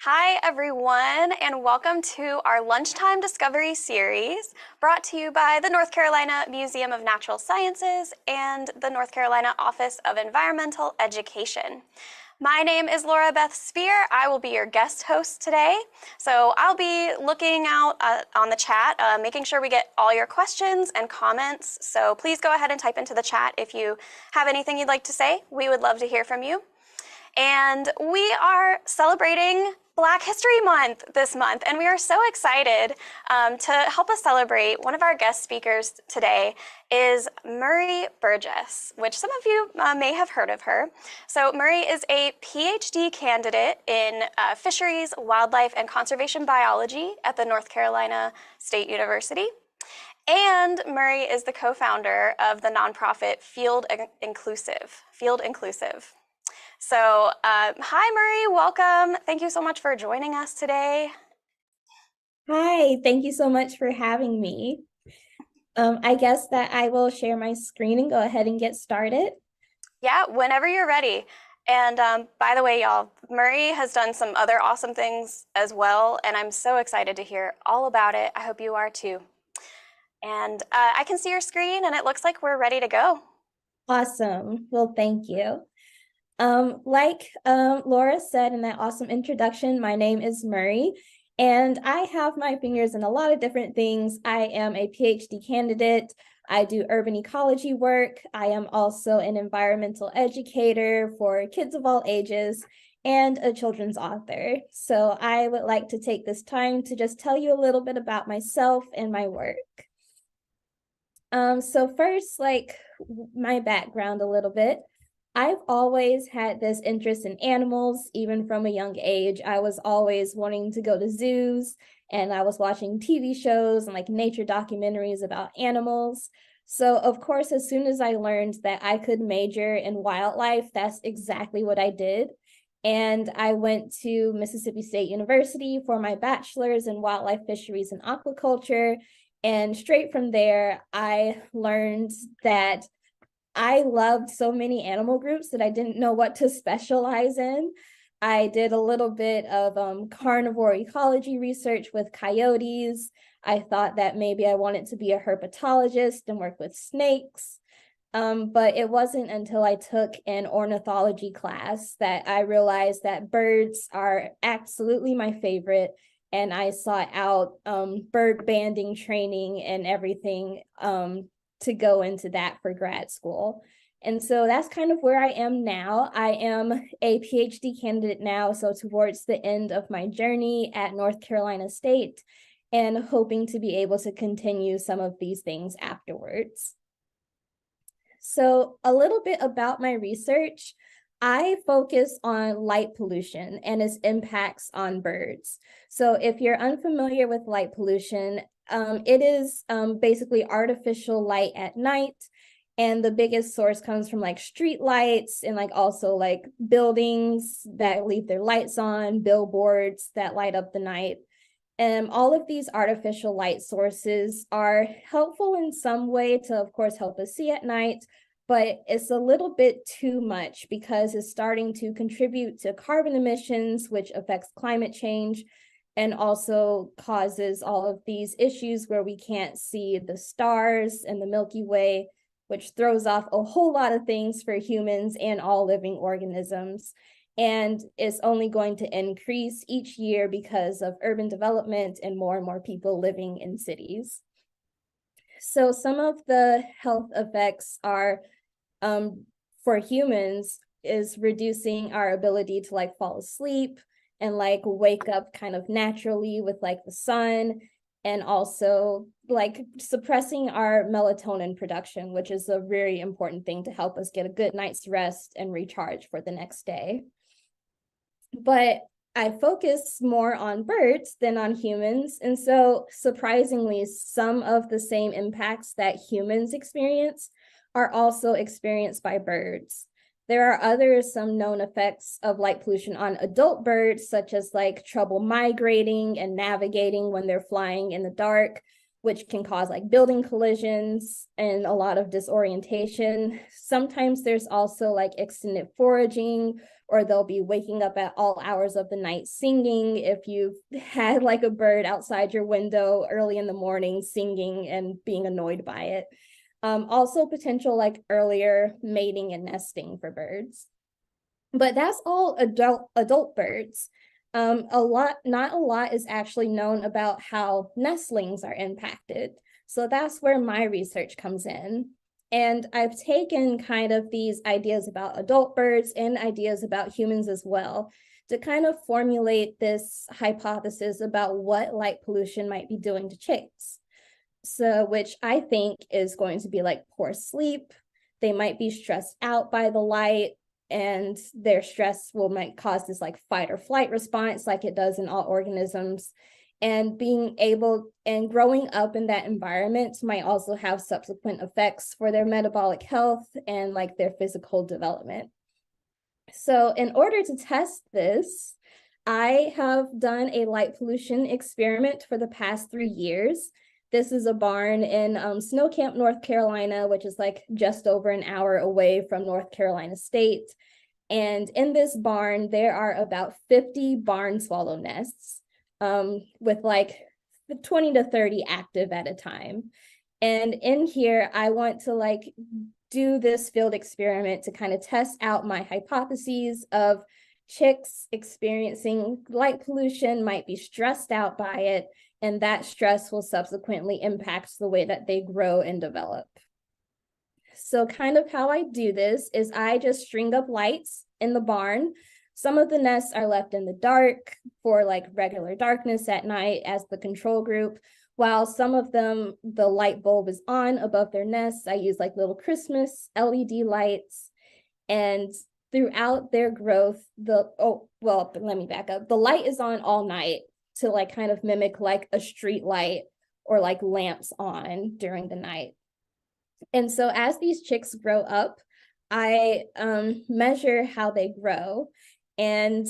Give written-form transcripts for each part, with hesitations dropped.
Hi, everyone, and welcome to our Lunchtime Discovery series brought to you by the North Carolina Museum of Natural Sciences and the North Carolina Office of Environmental Education. My name is Laura Beth Spear. I will be your guest host today. So I'll be looking out on the chat, making sure we get all your questions and comments. So please go ahead and type into the chat if you have anything you'd like to say. We would love to hear from you. And we are celebrating Black History Month this month, and we are so excited to help us celebrate. One of our guest speakers today is Murry Burgess, which some of you may have heard of her. So Murry is a PhD candidate in Fisheries, Wildlife, and Conservation Biology at the North Carolina State University. And Murry is the co-founder of the nonprofit Field Inclusive. So, hi, Murry, welcome. Thank you so much for joining us today. Hi, thank you so much for having me. I guess that I will share my screen and go ahead and get started. Yeah, whenever you're ready. And by the way, y'all, Murry has done some other awesome things as well, and I'm so excited to hear all about it. I hope you are too. And I can see your screen, and it looks like we're ready to go. Awesome. Well, thank you. Like Laura said in that awesome introduction, my name is Murry, and I have my fingers in a lot of different things. I am a PhD candidate. I do urban ecology work. I am also an environmental educator for kids of all ages and a children's author. So I would like to take this time to just tell you a little bit about myself and my work. So first, like my background a little bit. I've always had this interest in animals, even from a young age. I was always wanting to go to zoos, and I was watching TV shows and like nature documentaries about animals. So of course, as soon as I learned that I could major in wildlife, that's exactly what I did. And I went to Mississippi State University for my bachelor's in wildlife fisheries and aquaculture. And straight from there, I learned that I loved so many animal groups that I didn't know what to specialize in. I did a little bit of carnivore ecology research with coyotes. I thought that maybe I wanted to be a herpetologist and work with snakes. But it wasn't until I took an ornithology class that I realized that birds are absolutely my favorite. And I sought out bird banding training and everything to go into that for grad school. And so that's kind of where I am now. I am a PhD candidate now, so towards the end of my journey at North Carolina State, and hoping to be able to continue some of these things afterwards. So a little bit about my research. I focus on light pollution and its impacts on birds. So if you're unfamiliar with light pollution, it is basically artificial light at night. And the biggest source comes from like street lights and like also like buildings that leave their lights on, billboards that light up the night. And all of these artificial light sources are helpful in some way to, of course, help us see at night, but it's a little bit too much because it's starting to contribute to carbon emissions, which affects climate change and also causes all of these issues where we can't see the stars and the Milky Way, which throws off a whole lot of things for humans and all living organisms. And it's only going to increase each year because of urban development and more people living in cities. So some of the health effects are for humans is reducing our ability to like fall asleep and like wake up kind of naturally with like the sun, and also like suppressing our melatonin production, which is a very important thing to help us get a good night's rest and recharge for the next day. But I focus more on birds than on humans. And so surprisingly, some of the same impacts that humans experience are also experienced by birds. There are some known effects of light pollution on adult birds, such as like trouble migrating and navigating when they're flying in the dark, which can cause like building collisions and a lot of disorientation. Sometimes there's also like extended foraging or they'll be waking up at all hours of the night singing if you've had like a bird outside your window early in the morning singing and being annoyed by it. Also potential like earlier mating and nesting for birds. But that's all adult birds. Not a lot is actually known about how nestlings are impacted. So that's where my research comes in. And I've taken kind of these ideas about adult birds and ideas about humans as well to kind of formulate this hypothesis about what light pollution might be doing to chicks. So, which I think is going to be like poor sleep. They might be stressed out by the light, and their stress might cause this like fight or flight response like it does in all organisms. And being able and growing up in that environment might also have subsequent effects for their metabolic health and like their physical development. So in order to test this, I have done a light pollution experiment for the past 3 years. This is a barn in Snow Camp, North Carolina, which is like just over an hour away from North Carolina State. And in this barn, there are about 50 barn swallow nests, with like 20 to 30 active at a time. And in here, I want to like do this field experiment to kind of test out my hypotheses of chicks experiencing light pollution might be stressed out by it, and that stress will subsequently impact the way that they grow and develop. So kind of how I do this is I just string up lights in the barn. Some of the nests are left in the dark for like regular darkness at night as the control group, while some of them, the light bulb is on above their nests. I use like little Christmas LED lights. And throughout their growth, let me back up. The light is on all night to like kind of mimic like a street light or like lamps on during the night. And so as these chicks grow up, I measure how they grow, and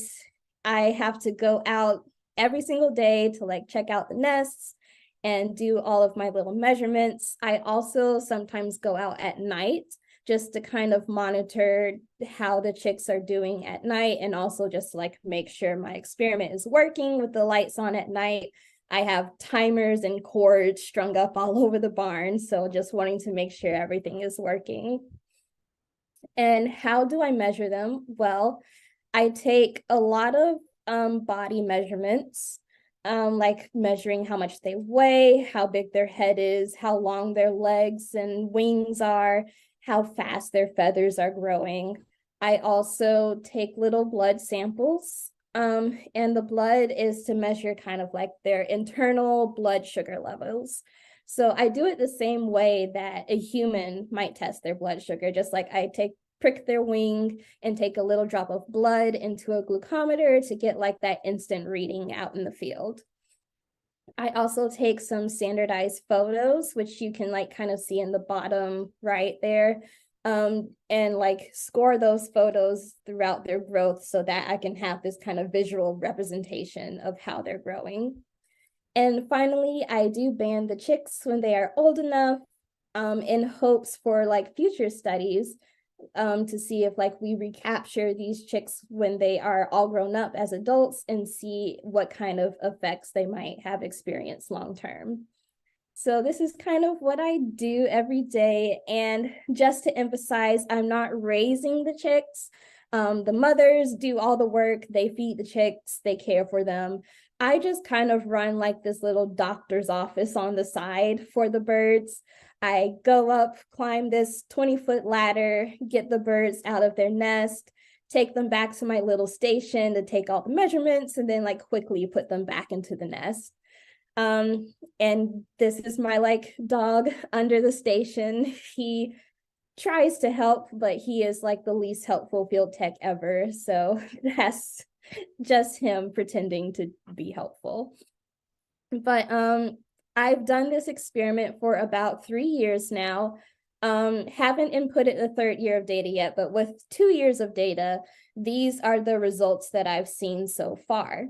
I have to go out every single day to like check out the nests and do all of my little measurements. I also sometimes go out at night just to kind of monitor how the chicks are doing at night, and also just like make sure my experiment is working with the lights on at night. I have timers and cords strung up all over the barn, so just wanting to make sure everything is working. And how do I measure them? Well, I take a lot of body measurements, like measuring how much they weigh, how big their head is, how long their legs and wings are, how fast their feathers are growing. I also take little blood samples, and the blood is to measure kind of like their internal blood sugar levels. So I do it the same way that a human might test their blood sugar, just like I prick their wing and take a little drop of blood into a glucometer to get like that instant reading out in the field. I also take some standardized photos, which you can like kind of see in the bottom right there, and like score those photos throughout their growth so that I can have this kind of visual representation of how they're growing. And finally, I do band the chicks when they are old enough, in hopes for like future studies, to see if like we recapture these chicks when they are all grown up as adults and see what kind of effects they might have experienced long term. So this is kind of what I do every day. And just to emphasize, I'm not raising the chicks. The mothers do all the work. They feed the chicks, they care for them. I just kind of run like this little doctor's office on the side for the birds. I go up, climb this 20-foot ladder, get the birds out of their nest, take them back to my little station to take all the measurements, and then like quickly put them back into the nest. And this is my like dog under the station. He tries to help, but he is like the least helpful field tech ever. So that's just him pretending to be helpful. But I've done this experiment for about 3 years now. Haven't inputted the 3rd year of data yet, but with 2 years of data, these are the results that I've seen so far.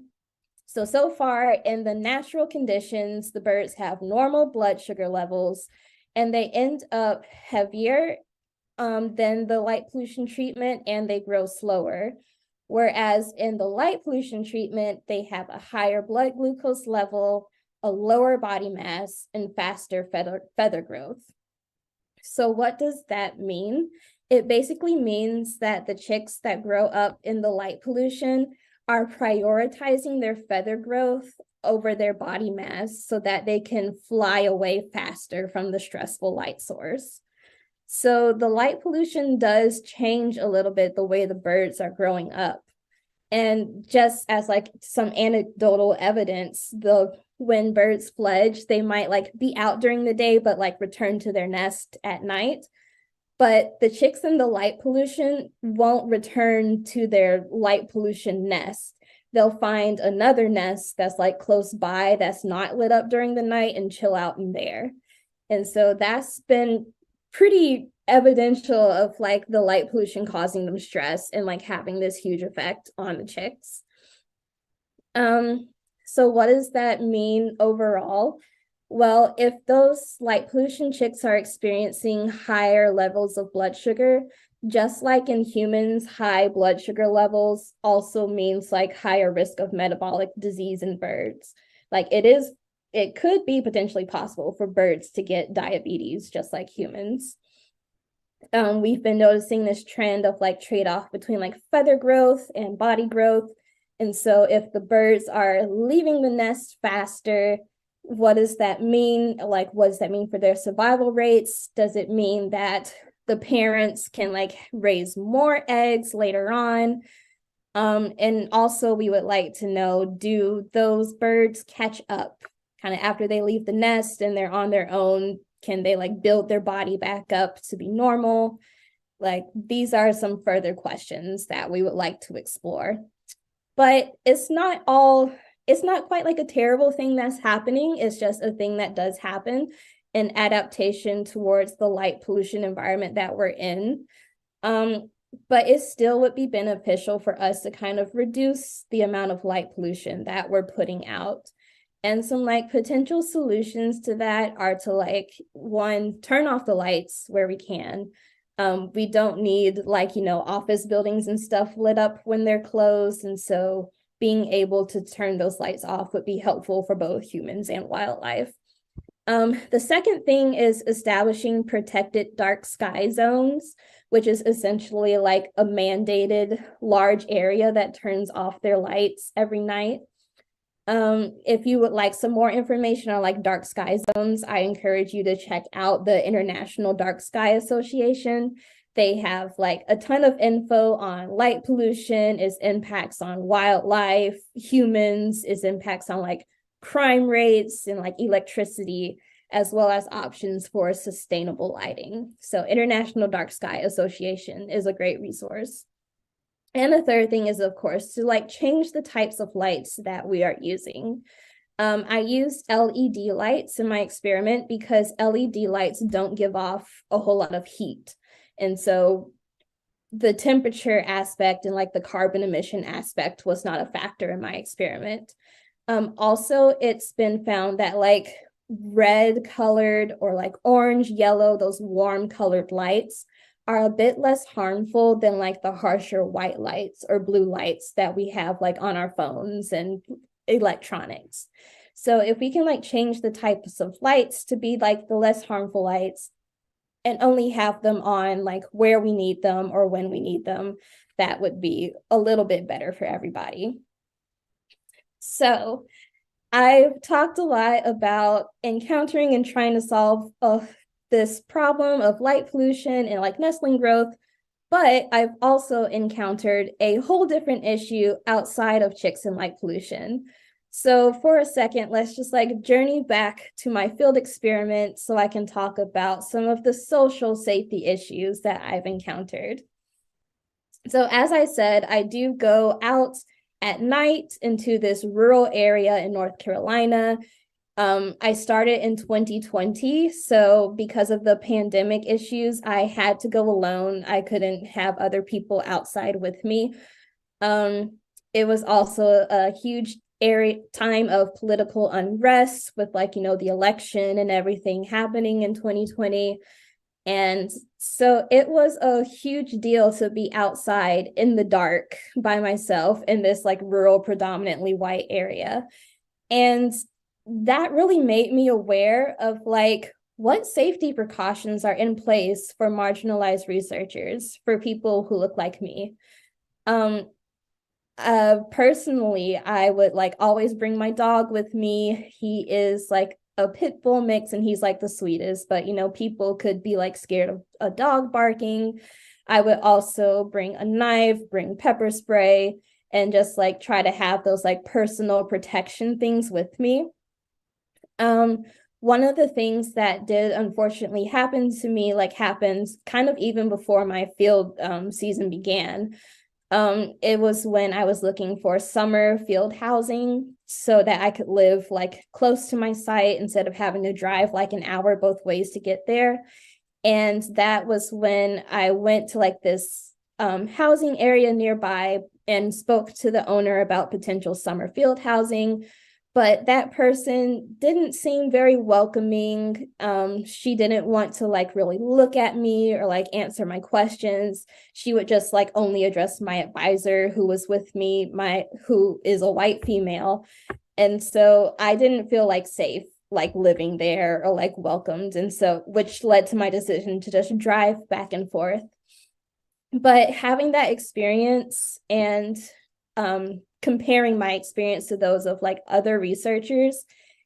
So far in the natural conditions, the birds have normal blood sugar levels, and they end up heavier than the light pollution treatment, and they grow slower. Whereas in the light pollution treatment, they have a higher blood glucose level, a lower body mass, and faster feather growth. So what does that mean? It basically means that the chicks that grow up in the light pollution are prioritizing their feather growth over their body mass so that they can fly away faster from the stressful light source. So the light pollution does change a little bit the way the birds are growing up. And just as like some anecdotal evidence, when birds fledge, they might like be out during the day, but like return to their nest at night. But the chicks in the light pollution won't return to their light pollution nest. They'll find another nest that's like close by that's not lit up during the night and chill out in there. And so that's been pretty evidential of like the light pollution causing them stress and like having this huge effect on the chicks. So what does that mean overall? Well, if those light pollution chicks are experiencing higher levels of blood sugar, just like in humans, high blood sugar levels also means like higher risk of metabolic disease in birds. Like it could be potentially possible for birds to get diabetes just like humans. We've been noticing this trend of like trade-off between like feather growth and body growth. And so if the birds are leaving the nest faster, what does that mean? Like, what does that mean for their survival rates? Does it mean that the parents can like raise more eggs later on? And also we would like to know, do those birds catch up kind of after they leave the nest and they're on their own? Can they like build their body back up to be normal? Like, these are some further questions that we would like to explore. But it's not quite like a terrible thing that's happening. It's just a thing that does happen, an adaptation towards the light pollution environment that we're in. But it still would be beneficial for us to kind of reduce the amount of light pollution that we're putting out. And some like potential solutions to that are to like, one, turn off the lights where we can. We don't need like, office buildings and stuff lit up when they're closed. And so being able to turn those lights off would be helpful for both humans and wildlife. The second thing is establishing protected dark sky zones, which is essentially like a mandated large area that turns off their lights every night. If you would like some more information on like dark sky zones, I encourage you to check out the International Dark Sky Association. They have like a ton of info on light pollution, its impacts on wildlife, humans, its impacts on like crime rates and like electricity, as well as options for sustainable lighting. So International Dark Sky Association is a great resource. And the third thing is, of course, to like change the types of lights that we are using. I used LED lights in my experiment because LED lights don't give off a whole lot of heat. And so the temperature aspect and like the carbon emission aspect was not a factor in my experiment. Also, it's been found that like red colored or like orange, yellow, those warm colored lights are a bit less harmful than like the harsher white lights or blue lights that we have like on our phones and electronics. So if we can like change the types of lights to be like the less harmful lights and only have them on like where we need them or when we need them, that would be a little bit better for everybody. So I've talked a lot about encountering and trying to solve this problem of light pollution and like nestling growth, but I've also encountered a whole different issue outside of chicks and light pollution. So for a second, let's just like journey back to my field experiment so I can talk about some of the social safety issues that I've encountered. So as I said, I do go out at night into this rural area in North Carolina. I started in 2020. So because of the pandemic issues, I had to go alone. I couldn't have other people outside with me. It was also a huge time of political unrest with like, the election and everything happening in 2020. And so it was a huge deal to be outside in the dark by myself in this like rural, predominantly white area. And that really made me aware of like what safety precautions are in place for marginalized researchers, for people who look like me. Um, Personally, I would like always bring my dog with me. He is like a pit bull mix and he's like the sweetest, but you know, people could be like scared of a dog barking. I would also bring a knife, bring pepper spray, and just like try to have those like personal protection things with me. Um, One of the things that did unfortunately happen to me, like happens kind of even before my field season began. It was when I was looking for summer field housing so that I could live like close to my site instead of having to drive like an hour both ways to get there. And that was when I went to like this housing area nearby and spoke to the owner about potential summer field housing. But that person didn't seem very welcoming. She didn't want to like really look at me or like answer my questions. She would just like only address my advisor who was with me, who is a white female. And so I didn't feel like safe like living there or like welcomed. And so which led to my decision to just drive back and forth. But having that experience and comparing my experience to those of like other researchers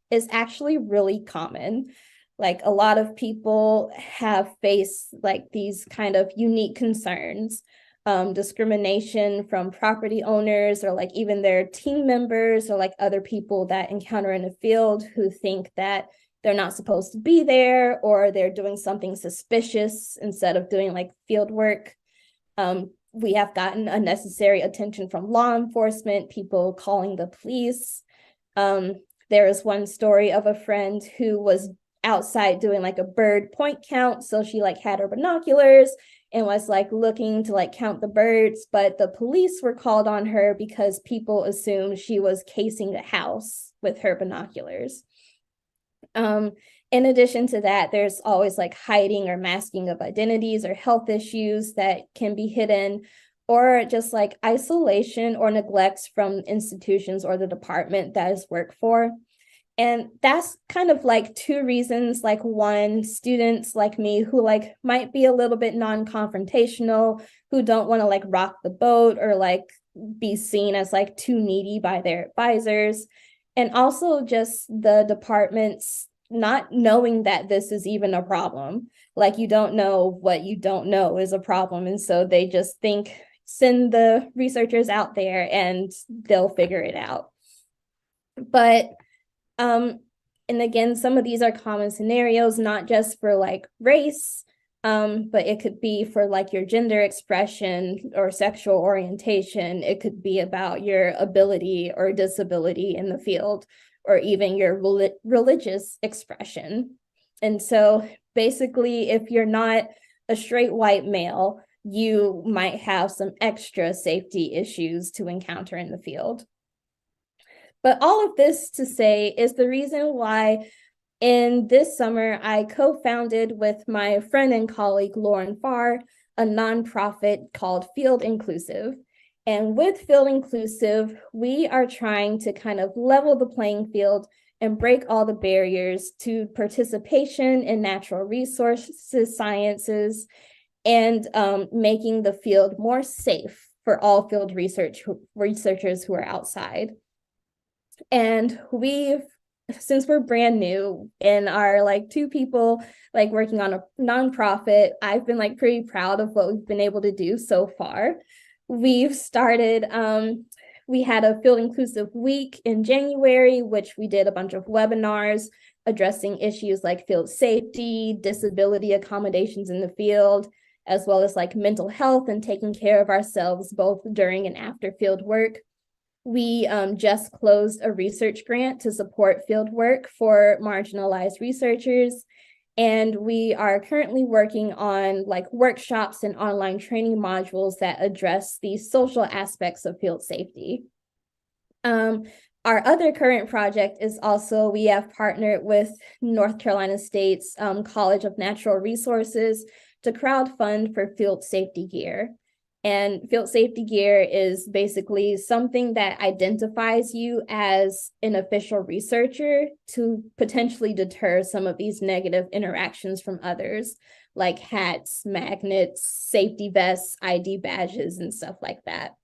is actually really common. Like a lot of people have faced like these kind of unique concerns, discrimination from property owners or like even their team members or like other people that encounter in the field who think that they're not supposed to be there or they're doing something suspicious instead of doing like field work. We have gotten unnecessary attention from law enforcement, people calling the police. There is one story of a friend who was outside doing like a bird point count. So she like had her binoculars and was like looking to like count the birds, but the police were called on her because people assumed she was casing a house with her binoculars. In addition to that, there's always like hiding or masking of identities or health issues that can be hidden, or just like isolation or neglects from institutions or the department that is worked for. And that's kind of like two reasons. Like one, students like me who like might be a little bit non-confrontational, who don't want to like rock the boat or like be seen as like too needy by their advisors. And also just the department's not knowing that this is even a problem. Like you don't know what you don't know is a problem. And so they just think, send the researchers out there and they'll figure it out. But and again, some of these are common scenarios, not just for like race, but it could be for like your gender expression or sexual orientation. It could be about your ability or disability in the field, or even your religious expression. And so basically, if you're not a straight white male, you might have some extra safety issues to encounter in the field. But all of this to say is the reason why in this summer, I co-founded with my friend and colleague, Lauren Farr, a nonprofit called Field Inclusive. And with Field Inclusive, we are trying to kind of level the playing field and break all the barriers to participation in natural resources sciences and making the field more safe for all field researchers who are outside. And since we're brand new and are like two people like working on a nonprofit, I've been like pretty proud of what we've been able to do so far. We've started, we had a Field Inclusive Week in January, which we did a bunch of webinars addressing issues like field safety, disability accommodations in the field, as well as like mental health and taking care of ourselves both during and after field work. We just closed a research grant to support field work for marginalized researchers. And we are currently working on like workshops and online training modules that address the social aspects of field safety. Our other current project is also, we have partnered with North Carolina State's College of Natural Resources to crowdfund for field safety gear. And field safety gear is basically something that identifies you as an official researcher to potentially deter some of these negative interactions from others, like hats, magnets, safety vests, ID badges, and stuff like that.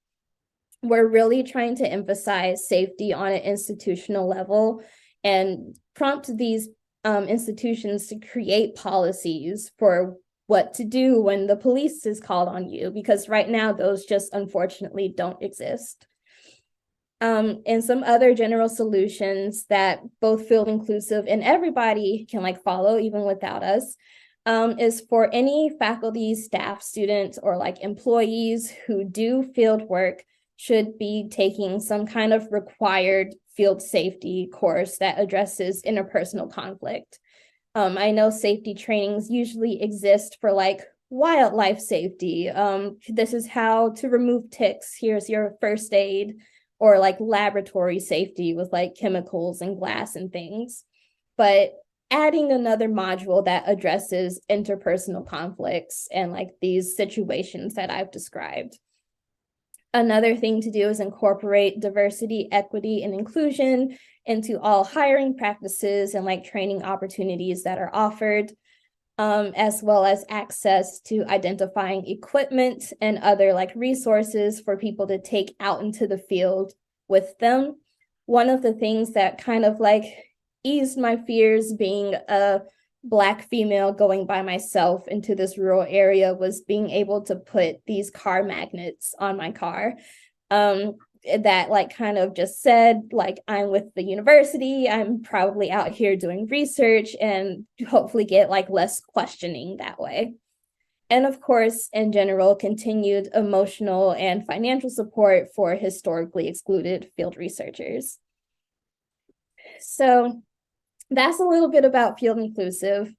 We're really trying to emphasize safety on an institutional level and prompt these institutions to create policies for what to do when the police is called on you, because right now those just unfortunately don't exist. And some other general solutions that both field inclusive and everybody can like follow even without us, is for any faculty, staff, students, or like employees who do field work should be taking some kind of required field safety course that addresses interpersonal conflict. I know safety trainings usually exist for like wildlife safety. This is how to remove ticks. Here's your first aid, or like laboratory safety with like chemicals and glass and things. But adding another module that addresses interpersonal conflicts and like these situations that I've described. Another thing to do is incorporate diversity, equity, and inclusion into all hiring practices and like training opportunities that are offered, as well as access to identifying equipment and other like resources for people to take out into the field with them. One of the things that kind of like eased my fears being a Black female going by myself into this rural area was being able to put these car magnets on my car, that like kind of just said like, I'm with the university, I'm probably out here doing research, and hopefully get like less questioning that way. And of course, in general, continued emotional and financial support for historically excluded field researchers. So that's a little bit about field inclusive.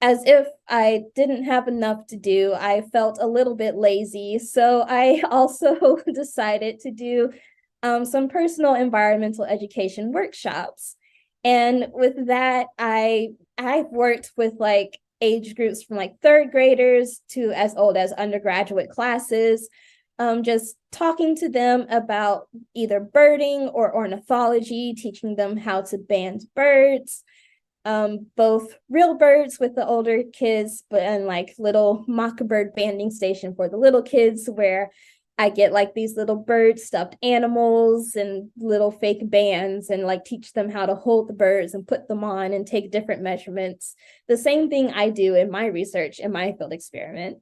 As if I didn't have enough to do, I felt a little bit lazy. So I also decided to do some personal environmental education workshops. And with that, I've worked with like age groups from like third graders to as old as undergraduate classes, just talking to them about either birding or ornithology, teaching them how to band birds, both real birds with the older kids, but and like little mockingbird banding station for the little kids, where I get like these little bird stuffed animals and little fake bands and like teach them how to hold the birds and put them on and take different measurements. The same thing I do in my research in my field experiment.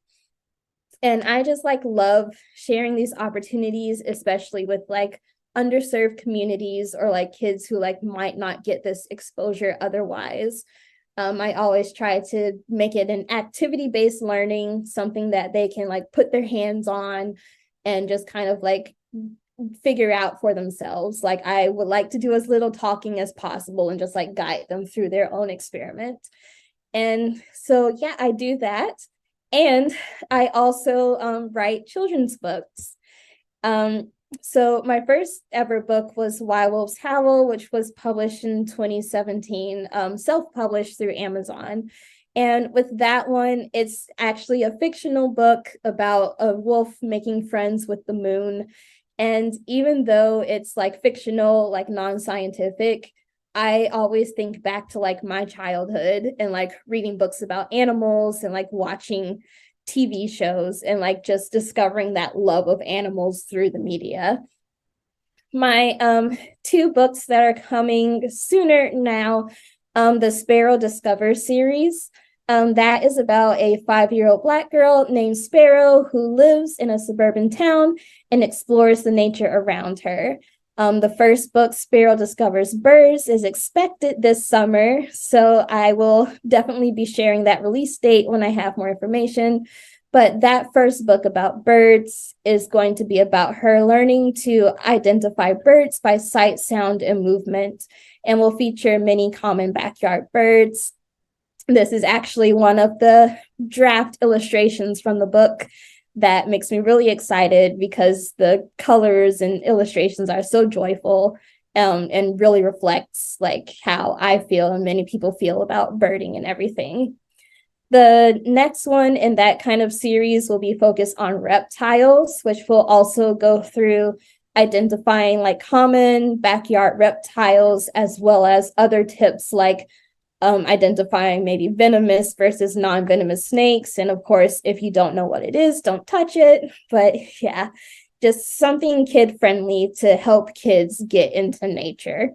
And I just like love sharing these opportunities, especially with like underserved communities or like kids who like might not get this exposure otherwise. I always try to make it an activity-based learning, something that they can like put their hands on and just kind of like figure out for themselves. Like I would like to do as little talking as possible and just like guide them through their own experiment. And so, yeah, I do that. And I also write children's books. So my first ever book was Why Wolves Howl, which was published in 2017, self-published through Amazon. And with that one, it's actually a fictional book about a wolf making friends with the moon. And even though it's like fictional, like non-scientific, I always think back to like my childhood and like reading books about animals and like watching TV shows and like just discovering that love of animals through the media. My two books that are coming sooner now, the Sparrow Discover series. That is about a 5-year-old Black girl named Sparrow who lives in a suburban town and explores the nature around her. The first book, Sparrow Discovers Birds, is expected this summer, so I will definitely be sharing that release date when I have more information. But that first book about birds is going to be about her learning to identify birds by sight, sound, and movement, and will feature many common backyard birds. This is actually one of the draft illustrations from the book that makes me really excited because the colors and illustrations are so joyful. and really reflects like how I feel and many people feel about birding and everything. The next one in that kind of series will be focused on reptiles, which will also go through identifying like common backyard reptiles, as well as other tips like identifying maybe venomous versus non-venomous snakes. And of course, if you don't know what it is, don't touch it. But yeah, just something kid-friendly to help kids get into nature.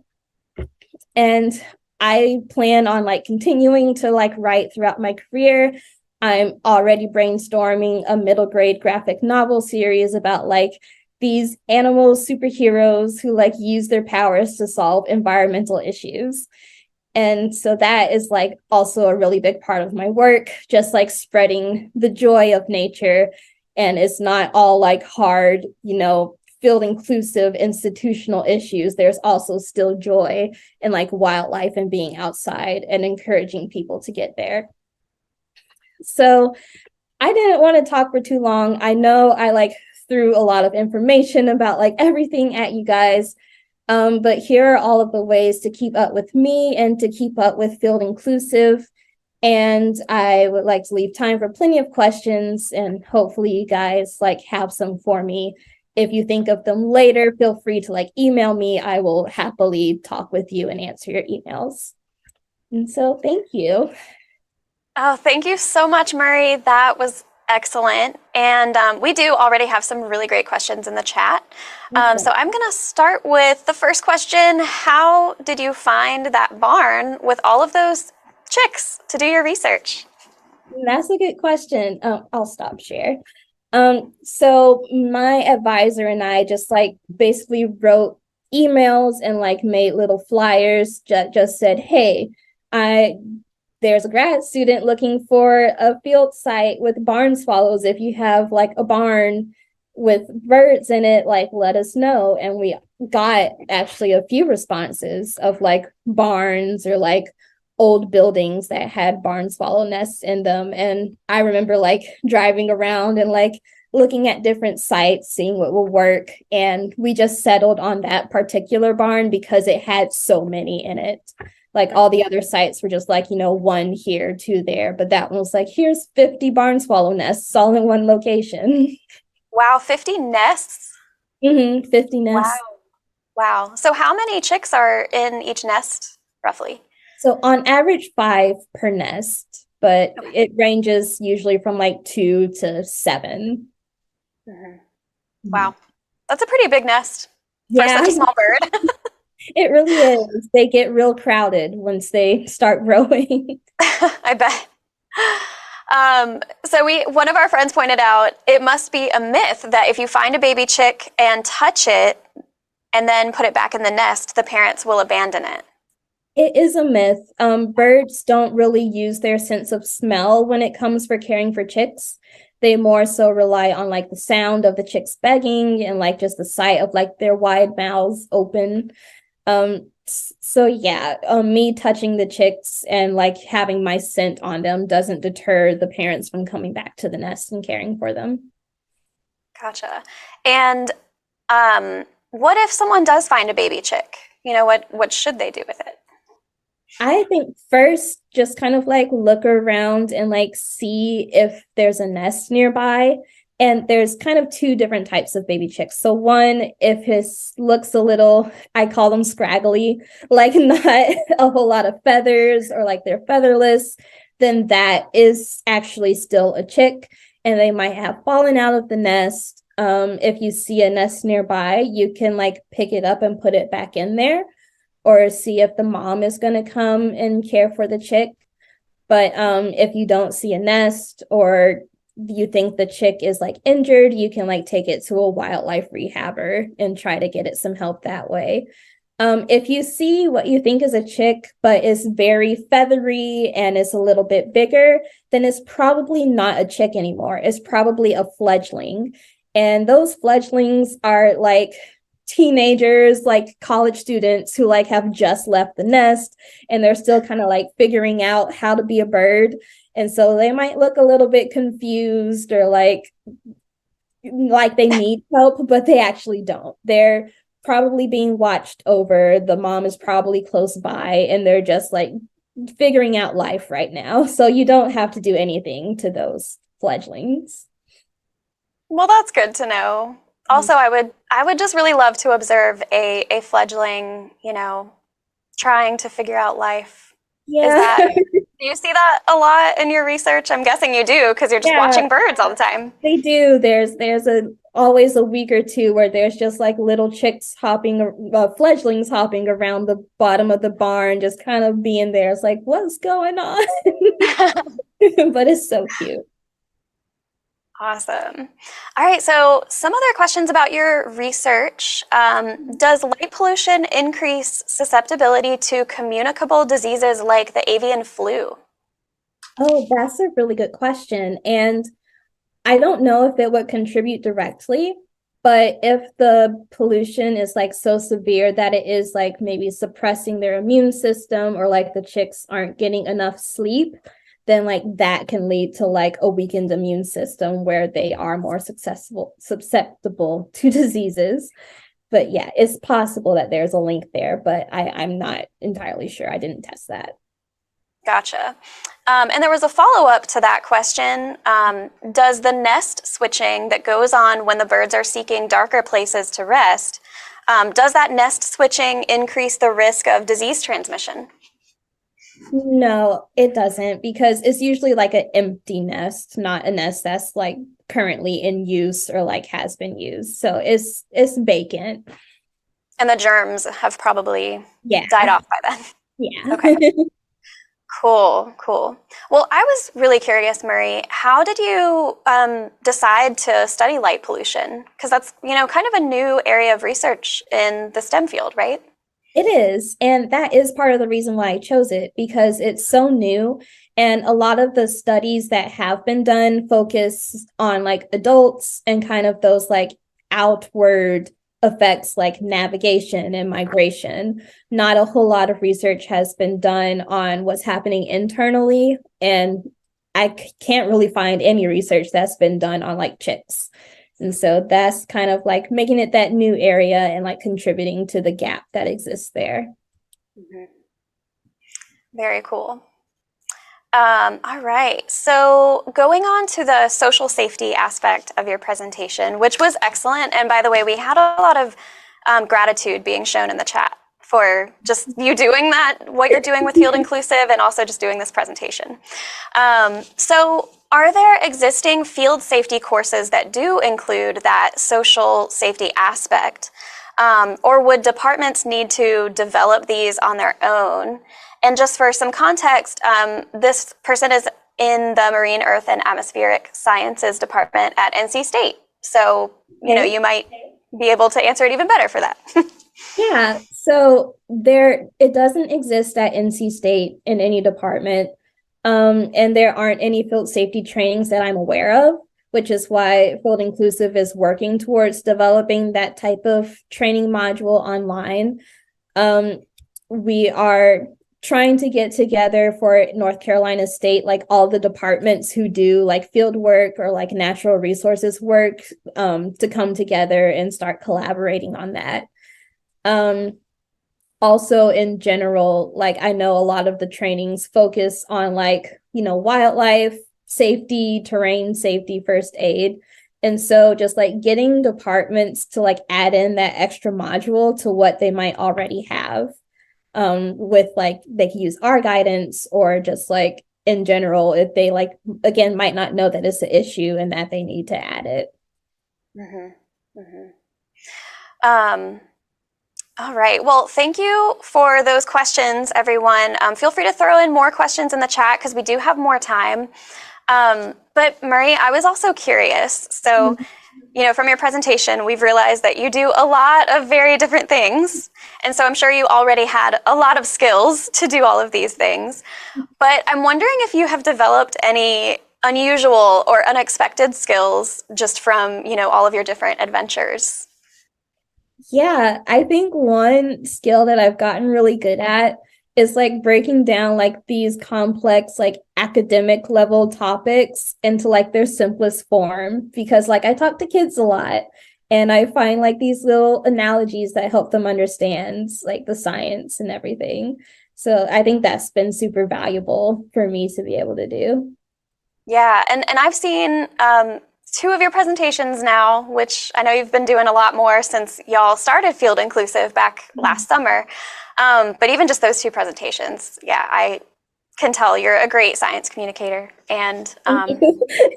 And I plan on like continuing to like write throughout my career. I'm already brainstorming a middle grade graphic novel series about like these animal superheroes who like use their powers to solve environmental issues. And so that is like also a really big part of my work, just like spreading the joy of nature. And it's not all like hard, field inclusive institutional issues. There's also still joy in like wildlife and being outside and encouraging people to get there. So I didn't want to talk for too long. I know I like threw a lot of information about like everything at you guys. But here are all of the ways to keep up with me and to keep up with Field Inclusive. And I would like to leave time for plenty of questions, and hopefully you guys like have some for me. If you think of them later, feel free to like email me. I will happily talk with you and answer your emails. And so thank you. Oh, thank you so much, Murray. That was excellent. And we do already have some really great questions in the chat. So I'm going to start with the first question. How did you find that barn with all of those chicks to do your research? That's a good question. I'll stop share. So my advisor and I just like basically wrote emails and like made little flyers, just said, hey, there's a grad student looking for a field site with barn swallows. If you have like a barn with birds in it, like let us know. And we got actually a few responses of like barns or like old buildings that had barn swallow nests in them. And I remember like driving around and like looking at different sites, seeing what will work. And we just settled on that particular barn because it had so many in it. Like all the other sites were just like, one here, two there. But that one was like, here's 50 barn swallow nests all in one location. Wow, 50 nests? 50 Wow. nests. Wow. So how many chicks are in each nest, roughly? So on average, 5 per nest, but it ranges usually from like 2 to 7. Wow. That's a pretty big nest for Yeah, such a small bird. it really is. They get real crowded once they start growing. I bet. So one of our friends pointed out it must be a myth that if you find a baby chick and touch it and then put it back in the nest, the parents will abandon it. It is a myth. Birds don't really use their sense of smell when it comes for caring for chicks. They more so rely on like the sound of the chicks begging and like just the sight of like their wide mouths open. So yeah, me touching the chicks and like having my scent on them doesn't deter the parents from coming back to the nest and caring for them. Gotcha. And what if someone does find a baby chick? What should they do with it? I think first, just kind of like look around and like see if there's a nest nearby. And there's kind of 2 different types of baby chicks. So one, if his looks a little, I call them scraggly, like not a whole lot of feathers or like they're featherless, then that is actually still a chick and they might have fallen out of the nest. If you see a nest nearby, you can like pick it up and put it back in there, or see if the mom is going to come and care for the chick. But if you don't see a nest or you think the chick is like injured, you can like take it to a wildlife rehabber and try to get it some help that way. If you see what you think is a chick, but is very feathery and is a little bit bigger, then it's probably not a chick anymore. It's probably a fledgling. And those fledglings are like teenagers, like college students who like have just left the nest and they're still kind of like figuring out how to be a bird. And so they might look a little bit confused or like they need help, but they actually don't. They're probably being watched over. The mom is probably close by, and they're just like figuring out life right now. So you don't have to do anything to those fledglings. Well, that's good to know. Also, I would just really love to observe a fledgling, trying to figure out life. Yeah. Do you see that a lot in your research? I'm guessing you do because you're just Yeah, watching birds all the time. they do. There's always a week or two where there's just like little chicks hopping, fledglings hopping around the bottom of the barn, just kind of being there. It's like, what's going on? But it's so cute. Awesome. All right, so some other questions about your research. Does light pollution increase susceptibility to communicable diseases like the avian flu? Oh, that's a really good question. And I don't know if it would contribute directly, but if the pollution is like so severe that it is like maybe suppressing their immune system, or like the chicks aren't getting enough sleep, then like that can lead to like a weakened immune system where they are more susceptible to diseases. But yeah, it's possible that there's a link there, but I'm not entirely sure. I didn't test that. Gotcha. And there was a follow-up to that question. Does the nest switching that goes on when the birds are seeking darker places to rest, does that nest switching increase the risk of disease transmission? No, it doesn't, because it's usually like an empty nest, not a nest that's like currently in use or like has been used. So it's vacant. And the germs have probably Yeah. died off by then. Yeah. Okay. Cool, cool. Well, I was really curious, Murry, how did you decide to study light pollution? Because that's, kind of a new area of research in the STEM field, right? It is. And that is part of the reason why I chose it, because it's so new. And a lot of the studies that have been done focus on like adults and kind of those like outward effects like navigation and migration. Not a whole lot of research has been done on what's happening internally. And I can't really find any research that's been done on like chicks. And so that's kind of like making it that new area and like contributing to the gap that exists there. Mm-hmm. Very cool. All right, so going on to the social safety aspect of your presentation, which was excellent. And by the way, we had a lot of gratitude being shown in the chat for just you doing that, what you're doing with Field Inclusive, and also just doing this presentation. So are there existing field safety courses that do include that social safety aspect? Or would departments need to develop these on their own? And just for some context, this person is in the Marine, Earth, and Atmospheric Sciences Department at NC State. So, you might be able to answer it even better for that. Yeah, so it doesn't exist at NC State in any department. And there aren't any field safety trainings that I'm aware of, which is why Field Inclusive is working towards developing that type of training module online. We are trying to get together for North Carolina State, like all the departments who do like field work or like natural resources work, to come together and start collaborating on that. Also in general, like I know a lot of the trainings focus on like, wildlife safety, terrain safety, first aid. And so just like getting departments to like add in that extra module to what they might already have. With like they can use our guidance, or just like in general, if they like again might not know that it's an issue and that they need to add it. Mm-hmm. Mm-hmm. All right. Well, thank you for those questions, everyone. Feel free to throw in more questions in the chat because we do have more time. But Murry, I was also curious. So, from your presentation, we've realized that you do a lot of very different things. And so I'm sure you already had a lot of skills to do all of these things. But I'm wondering if you have developed any unusual or unexpected skills just from, all of your different adventures. Yeah, I think one skill that I've gotten really good at is like breaking down like these complex like academic level topics into like their simplest form, because like I talk to kids a lot, And I find like these little analogies that help them understand like the science and everything. So I think that's been super valuable for me to be able to do. Yeah, and I've seen two of your presentations now, which I know you've been doing a lot more since y'all started Field Inclusive back last summer. But even just those two presentations, yeah, I can tell you're a great science communicator. And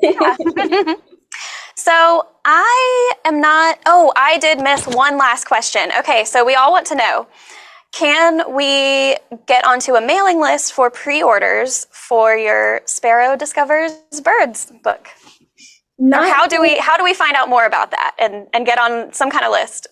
yeah. So I am not, oh, I did miss one last question. Okay, so we all want to know, can we get onto a mailing list for pre-orders for your Sparrow Discovers Birds book? Or Not how do we find out more about that and get on some kind of list?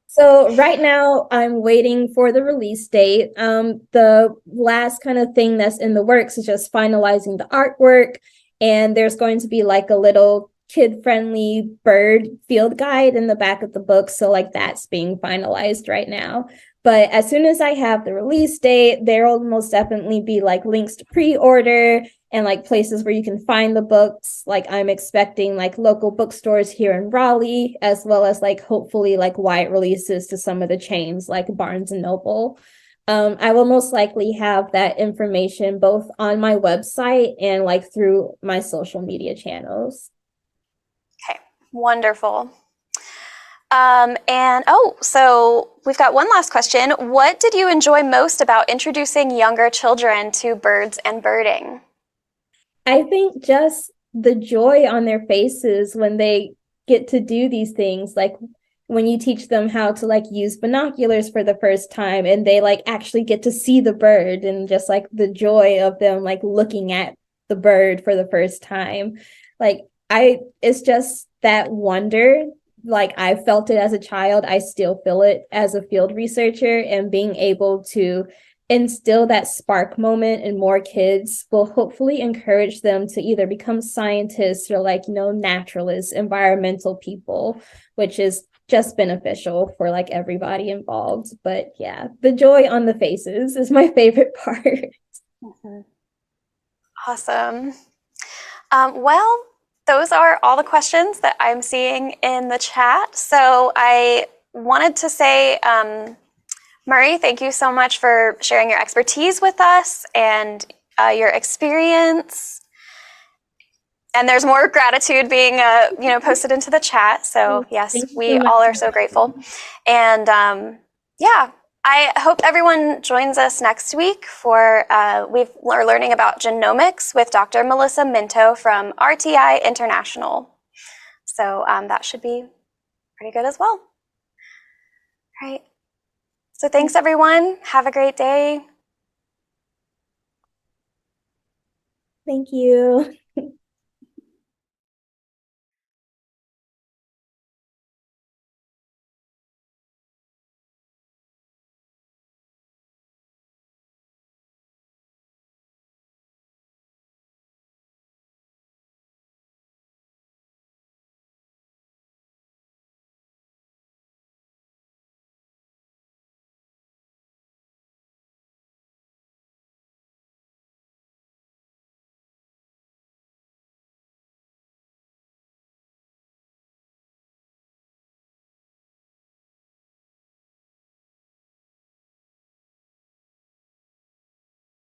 So right now I'm waiting for the release date. The last kind of thing that's in the works is just finalizing the artwork, and there's going to be like a little kid-friendly bird field guide in the back of the book. So like that's being finalized right now. But as soon as I have the release date, there will most definitely be like links to pre-order and like places where you can find the books. Like I'm expecting like local bookstores here in Raleigh, as well as like hopefully like wide releases to some of the chains like Barnes and Noble. I will most likely have that information both on my website and like through my social media channels. Okay, wonderful. And oh, so we've got one last question. What did you enjoy most about introducing younger children to birds and birding? I think just the joy on their faces when they get to do these things, like when you teach them how to like use binoculars for the first time and they like actually get to see the bird, and just like the joy of them like looking at the bird for the first time. Like it's just that wonder. Like I felt it as a child, I still feel it as a field researcher, and being able to instill that spark moment in more kids will hopefully encourage them to either become scientists or like, naturalists, environmental people, which is just beneficial for like everybody involved. But yeah, the joy on the faces is my favorite part. Mm-hmm. Awesome. Well, those are all the questions that I'm seeing in the chat. So I wanted to say, Murry, thank you so much for sharing your expertise with us and your experience. And there's more gratitude being, posted into the chat. So yes, we all are so grateful. And yeah, I hope everyone joins us next week for we're learning about genomics with Dr. Melissa Minto from RTI International. So that should be pretty good as well. All right. So thanks, everyone. Have a great day. Thank you.